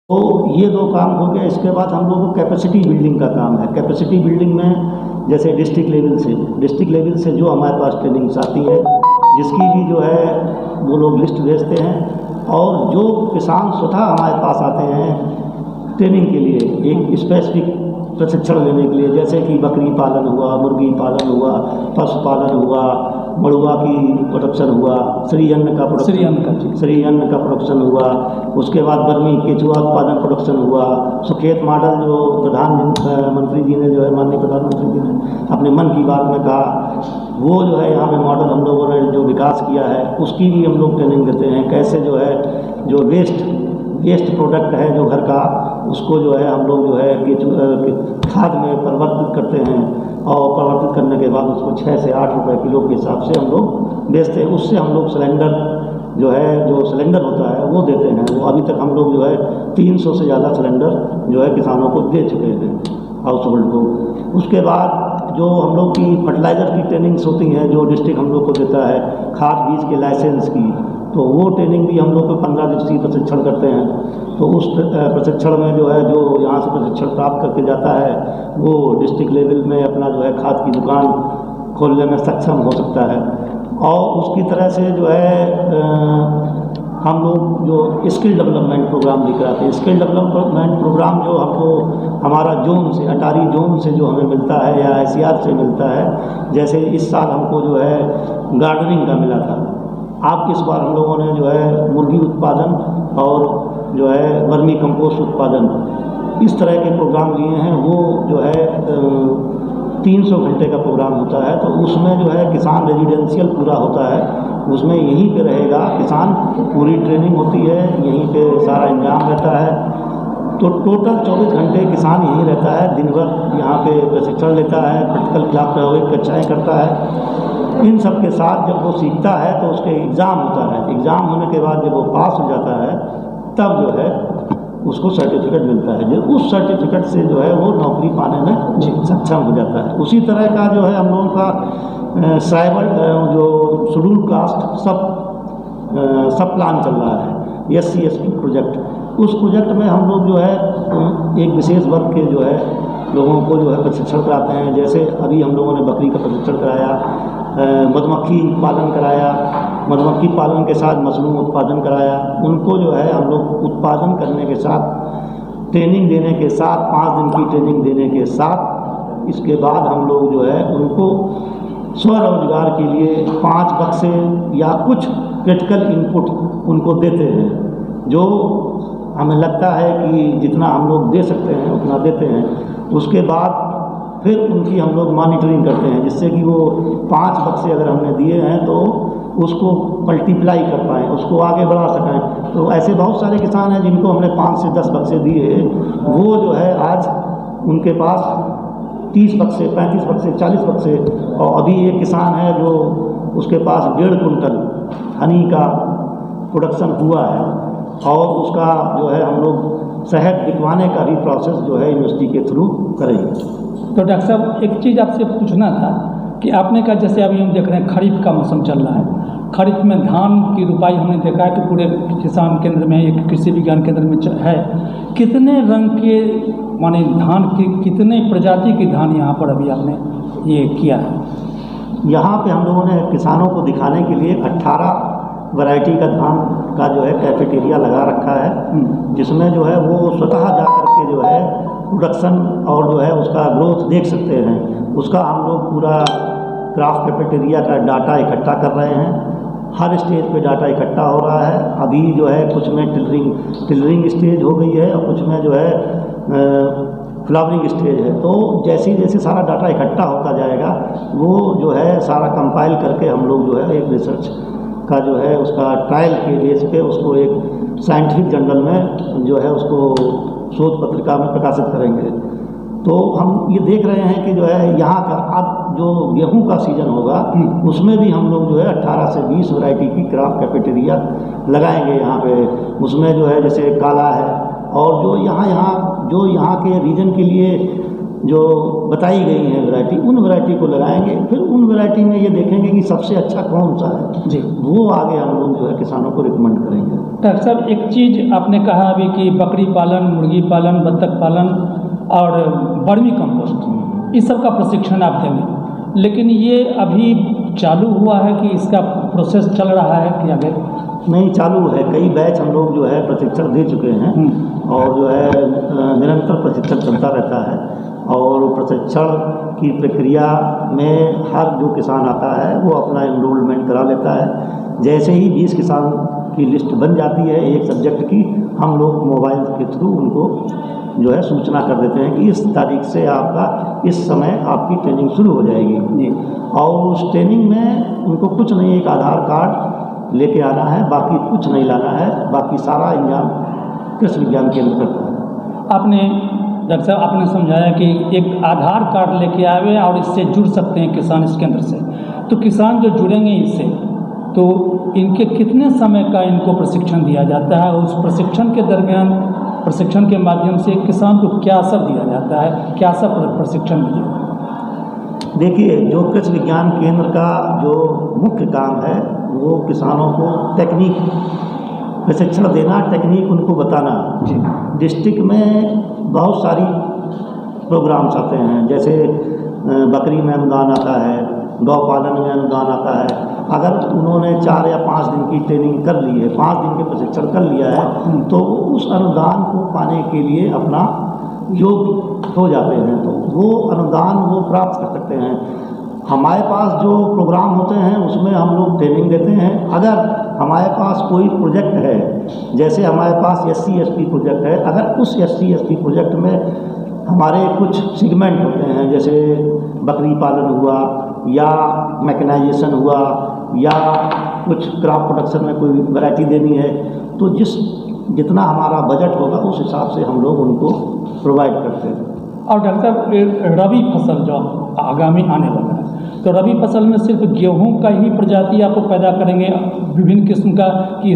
तो ये दो काम हो गया। इसके बाद हम लोगों को कैपेसिटी बिल्डिंग का काम है। कैपेसिटी बिल्डिंग में जैसे डिस्ट्रिक्ट लेवल से जो हमारे पास ट्रेनिंग्स आती है, जिसकी भी जो है वो लोग लिस्ट भेजते हैं, और जो किसान स्वतः हमारे पास आते हैं ट्रेनिंग के लिए, एक स्पेसिफिक प्रशिक्षण लेने के लिए, जैसे कि बकरी पालन हुआ, मुर्गी पालन हुआ, पशुपालन हुआ, मड़ुआ की प्रोडक्शन हुआ, श्री अन्न का प्रोडक्शन हुआ, उसके बाद बर्मी केचुआ उत्पादन प्रोडक्शन हुआ, सुखेत मॉडल जो प्रधानमंत्री जी ने जो है माननीय प्रधानमंत्री जी ने अपने मन की बात में कहा, वो जो है यहाँ पे मॉडल हम लोगों ने जो विकास किया है उसकी भी हम लोग ट्रेनिंग देते हैं। कैसे जो है जो वेस्ट प्रोडक्ट है जो घर का, उसको जो है हम लोग जो है खाद में परिवर्तित करते हैं, और परिवर्तित करने के बाद उसको 6 से 8 रुपए किलो के हिसाब से हम लोग बेचते हैं। उससे हम लोग सिलेंडर जो सिलेंडर होता है वो देते हैं। वो अभी तक हम लोग जो है 300 से ज़्यादा सिलेंडर जो है किसानों को दे चुके हैं, हाउस होल्ड को। उसके बाद जो हम लोग की फर्टिलाइज़र की ट्रेनिंग्स होती हैं, जो डिस्ट्रिक्ट हम लोग को देता है खाद बीज के लाइसेंस की, तो वो ट्रेनिंग भी हम लोग को 15 दिवसीय प्रशिक्षण करते हैं। तो उस प्रशिक्षण में जो है जो यहाँ से प्रशिक्षण प्राप्त करके जाता है वो डिस्ट्रिक्ट लेवल में अपना जो है खाद की दुकान खोलने में सक्षम हो सकता है। और उसकी तरह से जो है हम लोग जो स्किल डेवलपमेंट प्रोग्राम भी कराते हैं। स्किल डेवलपमेंट प्रोग्राम जो हमको हमारा जोन से, अटारी जोन से जो हमें मिलता है या ICR से मिलता है, जैसे इस साल हमको जो है गार्डनिंग का मिला था। आप इस बार हम लोगों ने जो है मुर्गी उत्पादन और जो है वर्मी कंपोस्ट उत्पादन, इस तरह के प्रोग्राम लिए हैं। वो जो है 300 घंटे का प्रोग्राम होता है। तो उसमें जो है किसान रेजिडेंशियल पूरा होता है, उसमें यहीं पे रहेगा किसान, पूरी ट्रेनिंग होती है, यहीं पे सारा इंतजाम रहता है। तो टोटल 24 घंटे किसान यहीं रहता है, दिन भर यहाँ पे प्रशिक्षण लेता है, प्रैक्टिकल क्लास प्रायोगिक कक्षाएँ करता है। इन सब के साथ जब वो सीखता है तो उसके एग्ज़ाम होता है। एग्ज़ाम होने के बाद जब वो पास हो जाता है तब जो है उसको सर्टिफिकेट मिलता है। जो उस सर्टिफिकेट से जो है वो नौकरी पाने में सक्षम हो जाता है। उसी तरह का जो है हम लोगों का ट्राइबल जो शेड्यूल कास्ट सब प्लान चल रहा है, SC ST प्रोजेक्ट। उस प्रोजेक्ट में हम लोग जो है एक विशेष वर्ग के जो है लोगों को जो है प्रशिक्षण कराते हैं। जैसे अभी हम लोगों ने बकरी का प्रशिक्षण कराया, मधुमक्खी पालन कराया, मधुमक्खी पालन के साथ मशरूम उत्पादन कराया। उनको जो है हम लोग उत्पादन करने के साथ ट्रेनिंग देने के साथ 5 दिन की ट्रेनिंग देने के साथ इसके बाद हम लोग जो है उनको स्वरोजगार के लिए 5 बक्से या कुछ क्रिटिकल इनपुट उनको देते हैं, जो हमें लगता है कि जितना हम लोग दे सकते हैं उतना देते हैं। उसके बाद फिर उनकी हम लोग मॉनिटरिंग करते हैं, जिससे कि वो 5 बक्से अगर हमने दिए हैं तो उसको मल्टीप्लाई कर पाएँ, उसको आगे बढ़ा सकें। तो ऐसे बहुत सारे किसान हैं जिनको हमने 5 से 10 बक्से दिए, वो जो है आज उनके पास 30 बक्से, 35 बक्से, 40 बक्से। और अभी एक किसान है जो उसके पास 1.5 कुंटल हनी का प्रोडक्शन हुआ है, और उसका जो है हम लोग शहद बिकवाने का भी प्रोसेस जो है यूनिवर्सिटी के थ्रू करेंगे। तो डॉक्टर साहब एक चीज़ आपसे पूछना था कि आपने कहा जैसे अभी हम देख रहे हैं खरीफ का मौसम चल रहा है, खरीफ में धान की रुपाई हमने देखा है कि पूरे किसान केंद्र में, एक कृषि विज्ञान केंद्र में है। कितने रंग के माने धान की, कितने प्रजाति की धान यहाँ पर अभी आपने ये किया है? यहाँ पे हम लोगों ने किसानों को दिखाने के लिए 18 वैरायटी का धान का जो है कैफेटेरिया लगा रखा है, जिसमें जो है वो स्वतः जा करके जो है प्रोडक्शन और जो है उसका ग्रोथ देख सकते हैं। उसका हम लोग पूरा क्राफ्ट कैफेटेरिया का डाटा इकट्ठा कर रहे हैं। हर स्टेज पे डाटा इकट्ठा हो रहा है। अभी जो है कुछ में टिलरिंग स्टेज हो गई है, और कुछ में जो है फ्लावरिंग स्टेज है। तो जैसे सारा डाटा इकट्ठा होता जाएगा, वो जो है सारा कंपाइल करके हम लोग जो है एक रिसर्च का जो है उसका ट्रायल के बेस पे उसको एक साइंटिफिक जर्नल में जो है उसको शोध पत्रिका में प्रकाशित करेंगे। तो हम ये देख रहे हैं कि जो है यहाँ का अब जो गेहूं का सीज़न होगा उसमें भी हम लोग जो है 18 से 20 वैरायटी की क्राफ्ट कैफेटेरिया लगाएंगे यहाँ पे। उसमें जो है जैसे काला है, और जो यहाँ के रीजन के लिए जो बताई गई है वैरायटी, उन वैरायटी को लगाएंगे। फिर उन वैरायटी में ये देखेंगे कि सबसे अच्छा कौन सा है जी, वो आगे हम लोग जो है किसानों को रिकमेंड करेंगे। डॉक्टर साहब एक चीज़ आपने कहा अभी कि बकरी पालन, मुर्गी पालन, बत्तख पालन और वर्मी कंपोस्ट, इस सब का प्रशिक्षण आप देंगे, लेकिन ये अभी चालू हुआ है कि इसका प्रोसेस चल रहा है कि आगे? नहीं, चालू है। कई बैच हम लोग जो है प्रशिक्षण दे चुके हैं और जो है निरंतर प्रशिक्षण चलता रहता है। और प्रशिक्षण की प्रक्रिया में हर जो किसान आता है वो अपना एनरोलमेंट करा लेता है। जैसे ही 20 किसान की लिस्ट बन जाती है एक सब्जेक्ट की, हम लोग मोबाइल के थ्रू उनको जो है सूचना कर देते हैं कि इस तारीख से आपका इस समय आपकी ट्रेनिंग शुरू हो जाएगी जी। और उस ट्रेनिंग में उनको कुछ नहीं, एक आधार कार्ड लेके आना है, बाकी कुछ नहीं लाना है, बाकी सारा इंतजाम कृषि विज्ञान केंद्र करता है। आपने डॉक्टर साहब आपने समझाया कि एक आधार कार्ड लेके आवे और इससे जुड़ सकते हैं किसान इस केंद्र से। तो किसान जो जुड़ेंगे इससे, तो इनके कितने समय का इनको प्रशिक्षण दिया जाता है? उस प्रशिक्षण के दरमियान, प्रशिक्षण के माध्यम से किसान को क्या सब दिया जाता है, क्या सब प्रशिक्षण दिया जाता है? देखिए, जो कृषि विज्ञान केंद्र का जो मुख्य काम है वो किसानों को टेक्निक प्रशिक्षण देना, टेक्निक उनको बताना जी। डिस्ट्रिक्ट में बहुत सारी प्रोग्राम्स आते हैं, जैसे बकरी में अनुदान आता है, गौ पालन में अनुदान आता है। अगर उन्होंने 4 या 5 दिन की ट्रेनिंग कर ली है, 5 दिन के प्रशिक्षण कर लिया है, तो उस अनुदान को पाने के लिए अपना योग्य हो जाते हैं, तो वो अनुदान वो प्राप्त कर सकते हैं। हमारे पास जो प्रोग्राम होते हैं उसमें हम लोग ट्रेनिंग देते हैं। अगर हमारे पास कोई प्रोजेक्ट है, जैसे हमारे पास SC/ST प्रोजेक्ट है, अगर उस SC/ST प्रोजेक्ट में हमारे कुछ सेगमेंट होते हैं, जैसे बकरी पालन हुआ या मैकेनाइजेशन हुआ या कुछ क्रॉप प्रोडक्शन में कोई वैरायटी देनी है, तो जितना हमारा बजट होगा उस हिसाब से हम लोग उनको प्रोवाइड करते हैं। और डॉक्टर साहब रबी फसल जो आगामी आने वाला है, तो रबी फसल में सिर्फ गेहूं का ही प्रजाति आपको पैदा करेंगे विभिन्न किस्म का, कि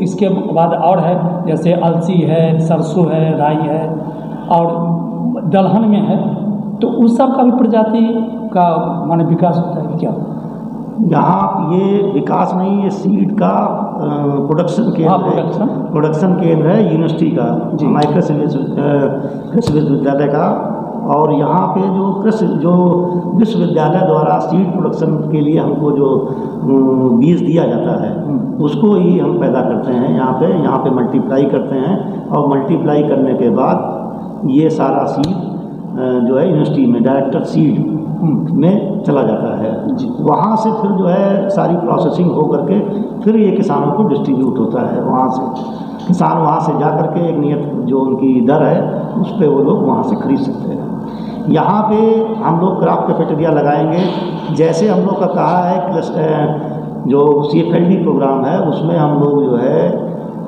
इसके बाद और है, जैसे अलसी है, सरसों है, राई है और दलहन में है, तो उस सब का भी प्रजाति का माने विकास होता है क्या? यहाँ ये विकास नहीं, ये सीड का प्रोडक्शन केंद्र है, प्रोडक्शन केंद्र है यूनिवर्सिटी का, हमारे कृषि विश्वविद्यालय का। और यहाँ पे जो विश्वविद्यालय द्वारा सीड प्रोडक्शन के लिए हमको जो बीज दिया जाता है उसको ही हम पैदा करते हैं यहाँ पे मल्टीप्लाई करते हैं। और मल्टीप्लाई करने के बाद ये सारा सीड जो है यूनिवर्सिटी में डायरेक्टर सीड में चला जाता है। वहाँ से फिर जो है सारी प्रोसेसिंग हो करके फिर ये किसानों को डिस्ट्रीब्यूट होता है। वहाँ से किसान वहाँ से जा कर के एक नियत जो उनकी दर है उस पर वो लोग वहाँ से खरीद सकते हैं। यहाँ पे हम लोग क्रॉप कैफेटेरिया लगाएंगे, जैसे हम लोग का कहा है जो CFLD प्रोग्राम है उसमें हम लोग जो है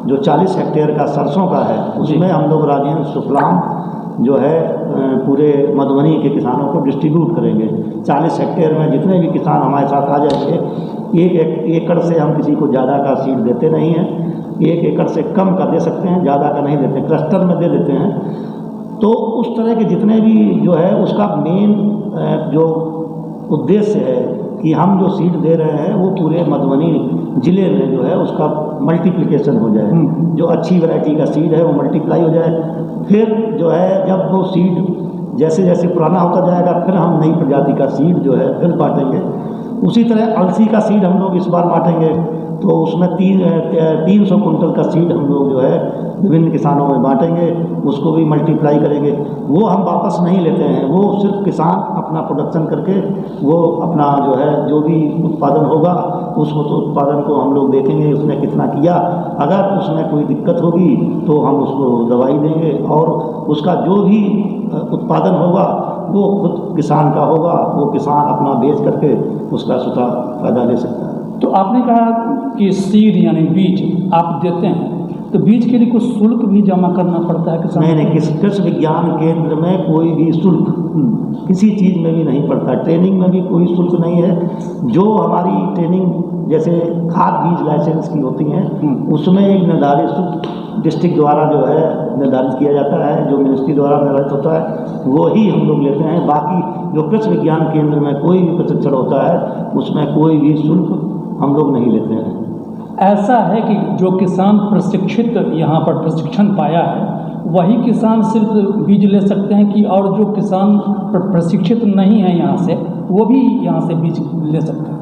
जो 40 हेक्टेयर का सरसों का है उसमें हम लोग राजेंद्र सुफलाम जो है पूरे मधुबनी के किसानों को डिस्ट्रीब्यूट करेंगे। 40 हेक्टेयर में जितने भी किसान हमारे साथ आ जाएंगे, 1 एकड़ से हम किसी को ज़्यादा का सीड देते नहीं हैं, 1 एकड़ से कम का दे सकते हैं, ज़्यादा का नहीं देते, क्लस्टर में दे देते हैं। तो उस तरह के जितने भी जो है उसका मेन जो उद्देश्य है कि हम जो सीड दे रहे हैं वो पूरे मधुबनी ज़िले में जो है उसका मल्टीप्लिकेशन हो जाए, जो अच्छी वैरायटी का सीड है वो मल्टीप्लाई हो जाए। फिर जो है जब वो सीड जैसे जैसे पुराना होता जाएगा फिर हम नई प्रजाति का सीड जो है फिर बांटेंगे। उसी तरह अलसी का सीड हम लोग इस बार बांटेंगे, तो उसमें 300 कुंटल का सीड हम लोग जो है विभिन्न किसानों में बांटेंगे, उसको भी मल्टीप्लाई करेंगे। वो हम वापस नहीं लेते हैं, वो सिर्फ किसान अपना प्रोडक्शन करके वो अपना जो है जो भी उत्पादन होगा उस उत्पादन को हम लोग देखेंगे उसने कितना किया। अगर उसमें कोई दिक्कत होगी तो हम उसको दवाई देंगे और उसका जो भी उत्पादन होगा वो खुद किसान का होगा, वो किसान अपना बेच करके उसका स्वतः फायदा ले सकता है। तो आपने कहा कि सीड यानी बीज आप देते हैं, तो बीज के लिए कुछ शुल्क भी जमा करना पड़ता है किसान? नहीं, कृषि विज्ञान केंद्र में कोई भी शुल्क किसी चीज़ में भी नहीं पड़ता, ट्रेनिंग में भी कोई शुल्क नहीं है। जो हमारी ट्रेनिंग जैसे खाद बीज लाइसेंस की होती हैं, उसमें एक निर्धारित डिस्ट्रिक्ट द्वारा जो है निर्धारित किया जाता है, जो मिनिस्ट्री द्वारा निर्धारित होता है वो ही हम लोग लेते हैं। बाकी जो कृषि विज्ञान केंद्र में कोई भी प्रशिक्षण होता है उसमें कोई भी शुल्क हम लोग नहीं लेते हैं। ऐसा है कि जो किसान प्रशिक्षित यहाँ पर प्रशिक्षण पाया है वही किसान सिर्फ बीज ले सकते हैं, कि और जो किसान प्रशिक्षित नहीं है यहाँ से वो भी यहाँ से बीज ले सकते हैं?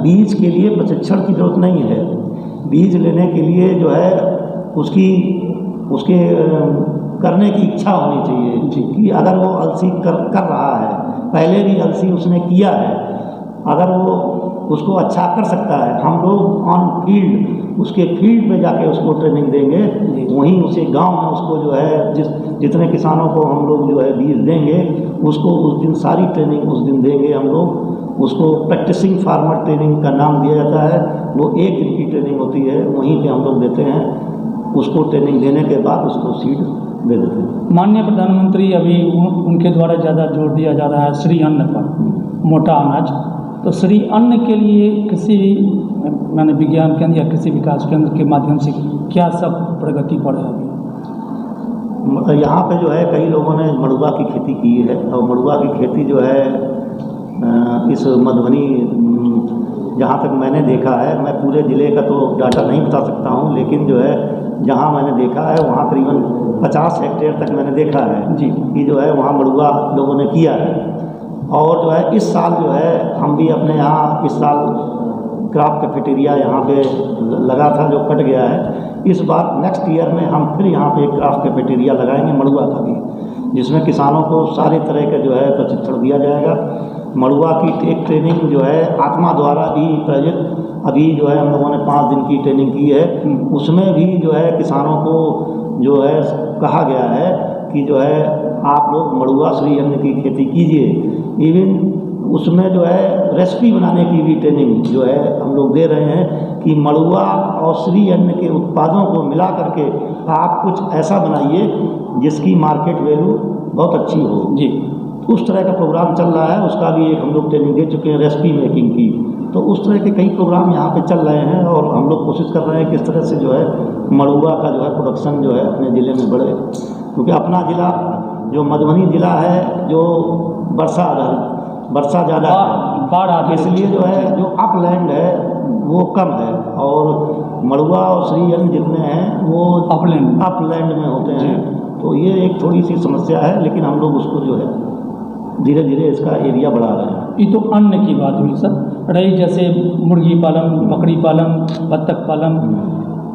बीज के लिए प्रशिक्षण की जरूरत नहीं है। बीज लेने के लिए जो है उसके करने की इच्छा होनी चाहिए कि अगर वो अलसी कर रहा है, पहले भी अलसी उसने किया है, अगर वो उसको अच्छा कर सकता है, हम लोग ऑन फील्ड उसके फील्ड पे जाके उसको ट्रेनिंग देंगे, वहीं उसे गांव में उसको जो है जितने किसानों को हम लोग जो है बीज देंगे उसको उस दिन सारी ट्रेनिंग उस दिन देंगे हम लोग। उसको प्रैक्टिसिंग फार्मर ट्रेनिंग का नाम दिया जाता है। वो 1 दिन की ट्रेनिंग होती है, वहीं पे हम लोग देते हैं। उसको ट्रेनिंग देने के बाद उसको सीड दे देते हैं। माननीय प्रधानमंत्री अभी उनके द्वारा ज़्यादा जोर दिया जा रहा है श्री अन्न पर, मोटा अनाज। तो श्री अन्न के लिए किसी माने विज्ञान केंद्र या किसी विकास केंद्र के माध्यम से क्या सब प्रगति पर है अभी? यहाँ पे जो है कई लोगों ने मड़ुआ की खेती की है, और मड़ुआ की खेती जो है इस मधुबनी, जहाँ तक मैंने देखा है, मैं पूरे ज़िले का तो डाटा नहीं बता सकता हूँ, लेकिन जो है जहाँ मैंने देखा है वहाँ करीबन 50 हेक्टेयर तक मैंने देखा है जी कि जो है वहाँ मड़ुआ लोगों ने किया है। और जो है इस साल जो है हम भी अपने यहाँ इस साल क्राफ्ट कैफेटेरिया यहाँ पे लगा था जो कट गया है। इस बार नेक्स्ट ईयर में हम फिर यहाँ पे क्राफ्ट कैफेटेरिया लगाएंगे मड़ुआ का भी, जिसमें किसानों को सारे तरह का जो है प्रशिक्षण दिया जाएगा। मड़ुआ की एक ट्रेनिंग जो है आत्मा द्वारा भी प्रायोजित अभी जो है हम लोगों ने 5 दिन की ट्रेनिंग की है, उसमें भी जो है किसानों को जो है कहा गया है कि जो है आप लोग मड़ुआ श्री अन्न की खेती कीजिए। इवन उसमें जो है रेसिपी बनाने की भी ट्रेनिंग जो है हम लोग दे रहे हैं कि मड़ुआ और श्री अन्न के उत्पादों को मिला करके आप कुछ ऐसा बनाइए जिसकी मार्केट वैल्यू बहुत अच्छी हो जी। उस तरह का प्रोग्राम चल रहा है, उसका भी एक हम लोग ट्रेनिंग दे चुके हैं रेसिपी मेकिंग की। तो उस तरह के कई प्रोग्राम यहाँ पे चल रहे हैं और हम लोग कोशिश कर रहे हैं किस तरह से जो है मड़ुआ का जो है प्रोडक्शन जो है अपने ज़िले में बढ़े, क्योंकि अपना ज़िला जो मधुबनी ज़िला है जो वर्षा ज़्यादा है, इसलिए जो है जो अपलैंड है वो कम है, और मड़ुआ और श्री अन्न जितने हैं वो अपलैंड में होते हैं। तो ये एक थोड़ी सी समस्या है, लेकिन हम लोग उसको जो है धीरे धीरे इसका एरिया बढ़ा रहे हैं। ये तो अन्न की बात हुई सर, रही जैसे मुर्गी पालन, बकरी पालन, बत्तख पालन,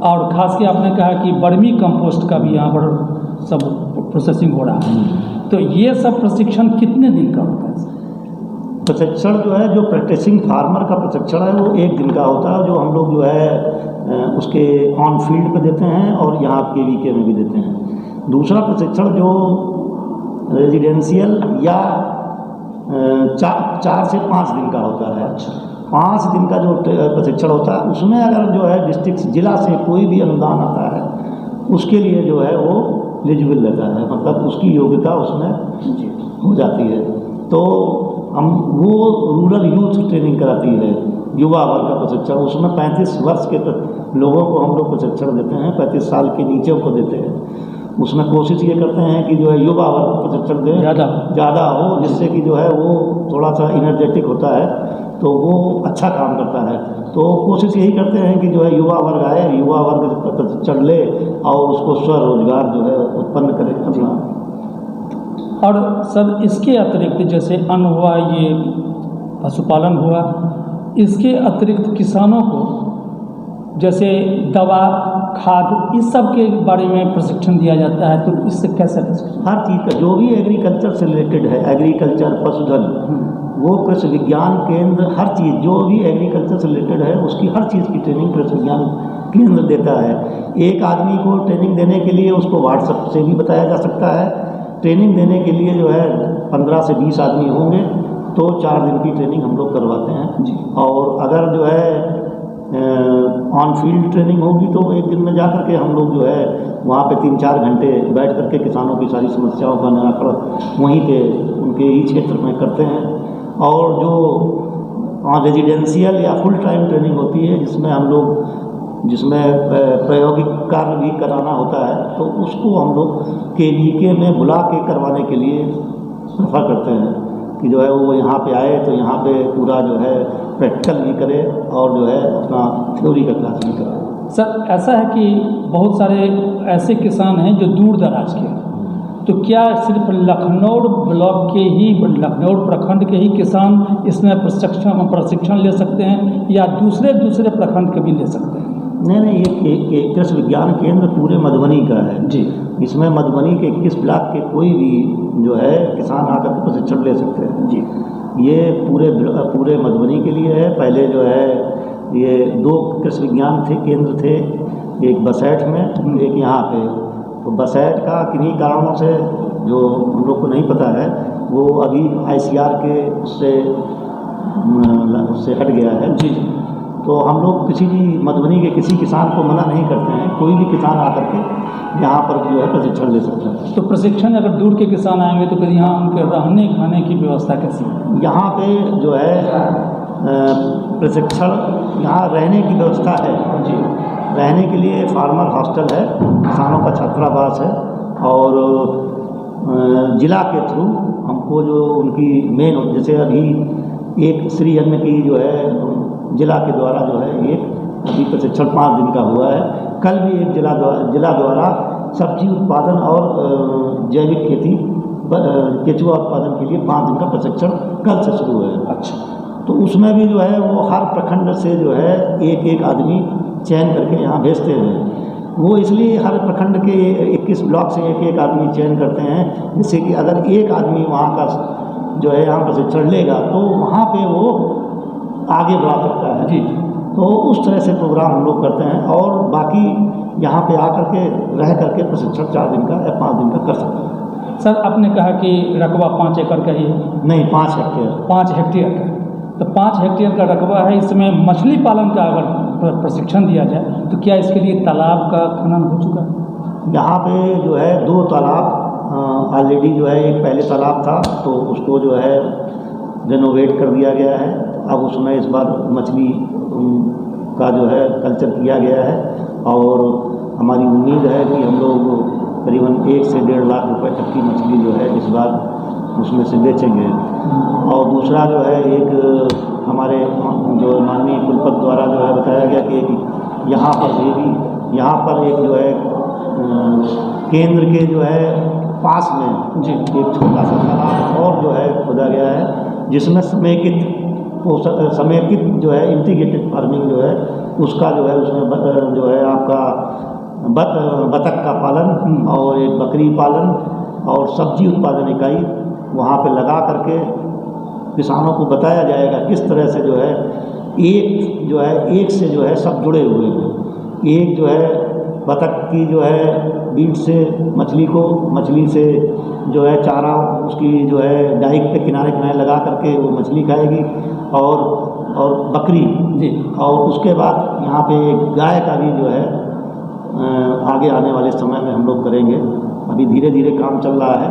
और खास के आपने कहा कि वर्मी कंपोस्ट का भी यहाँ पर सब प्रोसेसिंग हो रहा है। तो ये सब प्रशिक्षण कितने दिन का होता है? प्रशिक्षण जो है जो प्रैक्टिसिंग फार्मर का प्रशिक्षण है वो 1 दिन का होता है, जो हम लोग जो है उसके ऑन फील्ड पे देते हैं और यहाँ KVK में भी देते हैं। दूसरा प्रशिक्षण जो रेजिडेंशियल या 4 से 5 दिन का होता है। 5 दिन का जो प्रशिक्षण होता है उसमें अगर जो है डिस्ट्रिक्ट जिला से कोई भी अनुदान आता है उसके लिए जो है वो एलिजिबल रहता है, मतलब उसकी योग्यता उसमें हो जाती है। तो हम वो रूरल यूथ ट्रेनिंग कराती है, युवा वर्ग का प्रशिक्षण, उसमें 35 वर्ष के लोगों को हम लोग प्रशिक्षण देते हैं, 35 साल के नीचे को देते हैं। उसमें कोशिश ये करते हैं कि जो है युवा वर्ग प्रशिक्षण दें ज़्यादा हो, जिससे कि जो है वो थोड़ा सा इनर्जेटिक होता है तो वो अच्छा काम करता है। तो कोशिश यही करते हैं कि जो है युवा वर्ग आए, युवा वर्ग प्रशिक्षण ले और उसको स्वरोजगार जो है उत्पन्न करे अपना। और सर इसके अतिरिक्त जैसे अन्न हुआ, ये पशुपालन हुआ, इसके अतिरिक्त किसानों को जैसे दवा, खाद, इस सब के बारे में प्रशिक्षण दिया जाता है, तो इससे कैसे? हर चीज़ का जो भी एग्रीकल्चर से रिलेटेड है, एग्रीकल्चर, पशुधन, वो कृषि विज्ञान केंद्र, हर चीज़ जो भी एग्रीकल्चर से रिलेटेड है उसकी हर चीज़ की ट्रेनिंग कृषि विज्ञान केंद्र देता है। एक आदमी को ट्रेनिंग देने के लिए उसको व्हाट्सएप से भी बताया जा सकता है। ट्रेनिंग देने के लिए जो है 15 से 20 आदमी होंगे तो 4 दिन की ट्रेनिंग हम लोग करवाते हैं जी। और अगर जो है ऑन फील्ड ट्रेनिंग होगी तो 1 दिन में जा कर के हम लोग जो है वहाँ पे 3-4 घंटे बैठ करके किसानों की सारी समस्याओं का निराकरण वहीं पे उनके ही क्षेत्र में करते हैं। और जो वहाँ रेजिडेंशियल या फुल टाइम ट्रेनिंग होती है, जिसमें प्रायोगिक कार्य भी कराना होता है, तो उसको हम लोग KVK में बुला के करवाने के लिए प्रेफर करते हैं कि जो है वो यहाँ पे आए तो यहाँ पे पूरा जो है प्रैक्टिकल भी करे और जो है अपना थ्योरी का क्लास भी कराए। सर, ऐसा है कि बहुत सारे ऐसे किसान हैं जो दूर दराज के हैं, तो क्या सिर्फ लखनऊ ब्लॉक के ही, लखनऊ प्रखंड के ही किसान इसमें प्रशिक्षण ले सकते हैं या दूसरे प्रखंड के भी ले सकते हैं? नहीं, ये कृषि विज्ञान केंद्र पूरे मधुबनी का है जी। इसमें मधुबनी के 21 ब्लॉक के कोई भी जो है किसान आकर के प्रशिक्षण ले सकते हैं जी। ये पूरे मधुबनी के लिए है। पहले जो है ये 2 कृषि विज्ञान केंद्र थे, एक बसैठ में, एक यहाँ पे। तो बसैठ का किन्हीं कारणों से जो हम लोग को नहीं पता है, वो अभी ICR के उससे हट गया है जी। तो हम लोग किसी भी मधुबनी के किसी किसान को मना नहीं करते हैं, कोई भी किसान आकर के यहाँ पर जो है प्रशिक्षण ले सकता है। तो प्रशिक्षण अगर दूर के किसान आएंगे तो फिर यहाँ उनके रहने खाने की व्यवस्था कैसी? यहाँ पे जो है प्रशिक्षण, यहाँ रहने की व्यवस्था है जी। रहने के लिए फार्मर हॉस्टल है, किसानों का छात्रावास है, और जिला के थ्रू हमको जो उनकी मेन, जैसे अभी एक श्री अन्न की जो है जिला के द्वारा जो है एक अभी प्रशिक्षण 5 दिन का हुआ है। कल भी एक जिला द्वारा सब्जी उत्पादन और जैविक खेती केचुआ उत्पादन के लिए 5 दिन का प्रशिक्षण कल से शुरू है। अच्छा। तो उसमें भी जो है वो हर प्रखंड से जो है एक आदमी चयन करके यहाँ भेजते हैं। वो इसलिए हर प्रखंड के 21 ब्लॉक से एक आदमी चयन करते हैं, जिससे कि अगर एक आदमी वहाँ का जो है यहाँ प्रशिक्षण लेगा तो वहाँ पे वो आगे बढ़ा सकता है जी। तो उस तरह से प्रोग्राम हम लोग करते हैं, और बाकी यहाँ पे आकर के रह करके प्रशिक्षण 4 दिन का या 5 दिन का कर सकते हैं। सर, आपने कहा कि रकबा 5 एकड़ का ही है? नहीं, 5 हेक्टेयर। 5 हेक्टेयर का। तो 5 हेक्टेयर का रकबा है, इसमें मछली पालन का अगर प्रशिक्षण दिया जाए तो क्या इसके लिए तालाब का खनन हो चुका है? यहाँ पे जो है 2 तालाब ऑलरेडी जो है, एक पहले तालाब था तो उसको जो है रेनोवेट कर दिया गया है। अब उसमें इस बार मछली का जो है कल्चर किया गया है, और हमारी उम्मीद है कि हम लोग करीबन 1 से 1.5 लाख रुपए तक की मछली जो है इस बार उसमें से बेचेंगे। और दूसरा जो है, एक हमारे जो माननीय कुलपति द्वारा जो है बताया गया कि यहाँ पर एक जो है केंद्र के जो है पास में जी एक छोटा सा तालाब और जो है खोदा गया है, जिसमें समेकित जो है इंटीग्रेटेड फार्मिंग जो है उसका जो है उसमें जो है आपका बतख का पालन और एक बकरी पालन और सब्जी उत्पादन इकाई वहाँ पे लगा करके किसानों को बताया जाएगा किस तरह से जो है एक से जो है सब जुड़े हुए हैं। एक जो है बतख की जो है बीज से मछली से जो है चारा उसकी जो है डाइक पे किनारे लगा करके वो मछली खाएगी, और बकरी जी, और उसके बाद यहाँ पे गाय का भी जो है आगे आने वाले समय में हम लोग करेंगे। अभी धीरे धीरे काम चल रहा है,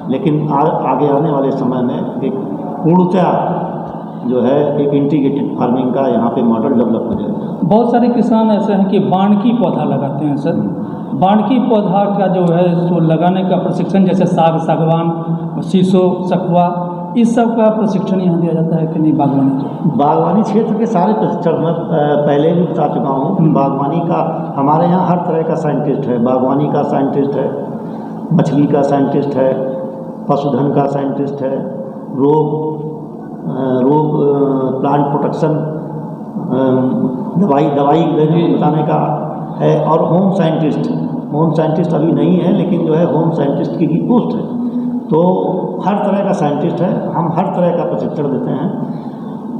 लेकिन आगे आने वाले समय में एक पूर्णतः जो है एक इंटीग्रेटेड फार्मिंग का यहाँ पे मॉडल डेवलप हो जाएगा। बहुत सारे किसान ऐसे हैं कि बाणकी पौधा लगाते हैं। सर, बाणकी पौधा का जो है सो लगाने का प्रशिक्षण, जैसे सागवान, शीशो, सखुआ, इस सब का प्रशिक्षण यहाँ दिया जाता है कि नहीं? बागवानी क्षेत्र के सारे प्रशिक्षण मैं पहले भी बता चुका हूँ। बागवानी का हमारे यहाँ हर तरह का साइंटिस्ट है। बागवानी का साइंटिस्ट है, मछली का साइंटिस्ट है, पशुधन का साइंटिस्ट है, रोग प्लांट प्रोटेक्शन दवाई बताने का है, और होम साइंटिस्ट अभी नहीं है, लेकिन जो है होम साइंटिस्ट की पोस्ट है। तो हर तरह का साइंटिस्ट है, हम हर तरह का प्रशिक्षण देते हैं।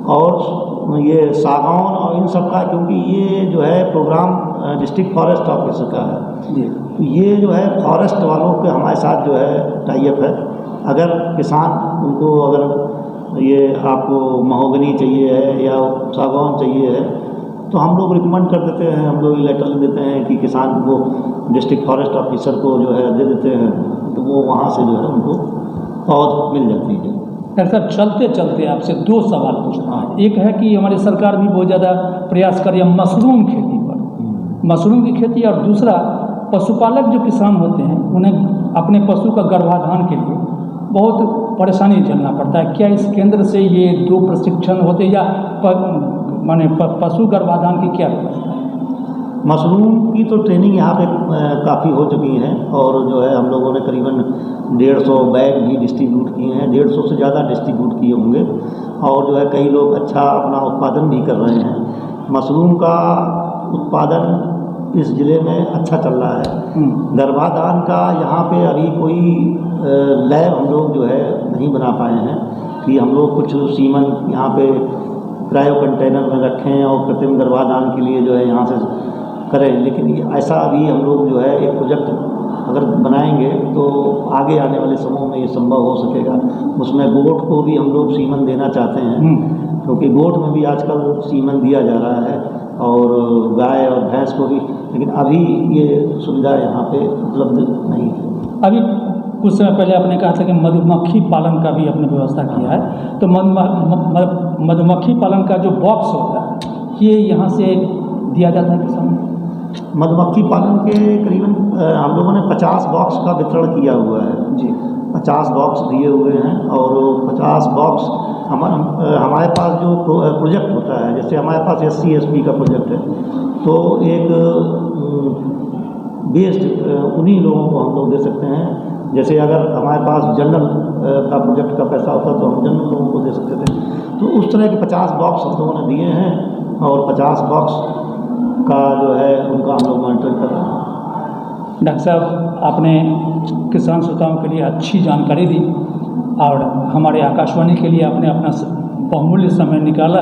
और ये सागौन और इन सब का, क्योंकि ये जो है प्रोग्राम डिस्ट्रिक्ट फॉरेस्ट ऑफिसर का है, तो ये जो है फॉरेस्ट वालों के हमारे साथ जो है टाइप है। अगर किसान उनको अगर ये आपको महोगनी चाहिए है या सागौन चाहिए है तो हम लोग रिकमेंड कर देते हैं, हम लोग लेटर देते हैं कि किसान को डिस्ट्रिक्ट फॉरेस्ट ऑफिसर को जो है दे देते हैं, तो वो वहाँ से जो है उनको पौध मिल जाती है। डॉक्टर साहब, चलते चलते आपसे 2 सवाल पूछना है। एक है कि हमारी सरकार भी बहुत ज़्यादा प्रयास कर रही है मशरूम खेती पर, मशरूम की खेती, और दूसरा पशुपालक जो किसान होते हैं उन्हें अपने पशु का गर्भाधान के लिए बहुत परेशानी झेलना पड़ता है। क्या इस केंद्र से ये 2 प्रशिक्षण होते या माने पशु गर्भाधान की क्या व्यवस्था है? मशरूम की तो ट्रेनिंग यहाँ पे काफ़ी हो चुकी है, और जो है हम लोगों ने करीबन 150 बैग भी डिस्ट्रीब्यूट किए हैं, 150 से ज़्यादा डिस्ट्रीब्यूट किए होंगे, और जो है कई लोग अच्छा अपना उत्पादन भी कर रहे हैं। मशरूम का उत्पादन इस ज़िले में अच्छा चल रहा है। गर्भाधान का यहाँ पे अभी कोई लैब हम लोग जो है नहीं बना पाए हैं कि हम लोग कुछ सीमन यहाँ पे क्रायो कंटेनर में रखें और कृत्रिम गर्भाधान के लिए जो है यहाँ से करें, लेकिन ऐसा अभी हम लोग जो है एक प्रोजेक्ट अगर बनाएंगे तो आगे आने वाले समय में ये संभव हो सकेगा। उसमें गोट को भी हम लोग सीमन देना चाहते हैं, क्योंकि गोट में भी आजकल सीमन दिया जा रहा है, और गाय और भैंस को भी, लेकिन अभी ये सुविधा यहाँ पे उपलब्ध नहीं है। अभी कुछ समय पहले आपने कहा था कि मधुमक्खी पालन का भी आपने व्यवस्था किया है, तो मधुमक्खी पालन का जो बॉक्स होता है ये यहाँ से दिया जाता है किसान? मधुमक्खी पालन के करीबन हम लोगों ने 50 बॉक्स का वितरण किया हुआ है जी। 50 बॉक्स दिए हुए हैं, और 50 बॉक्स हमारे पास जो प्रोजेक्ट होता है, जैसे हमारे पास SC/ST का प्रोजेक्ट है, तो एक बेस्ड उन्हीं लोगों को हम लोग दे सकते हैं। जैसे अगर हमारे पास जनरल का प्रोजेक्ट का पैसा होता तो हम जनरल लोगों को दे सकते थे। तो उस तरह के 50 बॉक्स हम लोगों ने दिए हैं, और 50 बॉक्स का जो है उनका हम लोग मॉनिटरिंग कर रहे हैं। डॉक्टर साहब, आपने किसान श्रोताओं के लिए अच्छी जानकारी दी, और हमारे आकाशवाणी के लिए आपने अपना बहुमूल्य समय निकाला।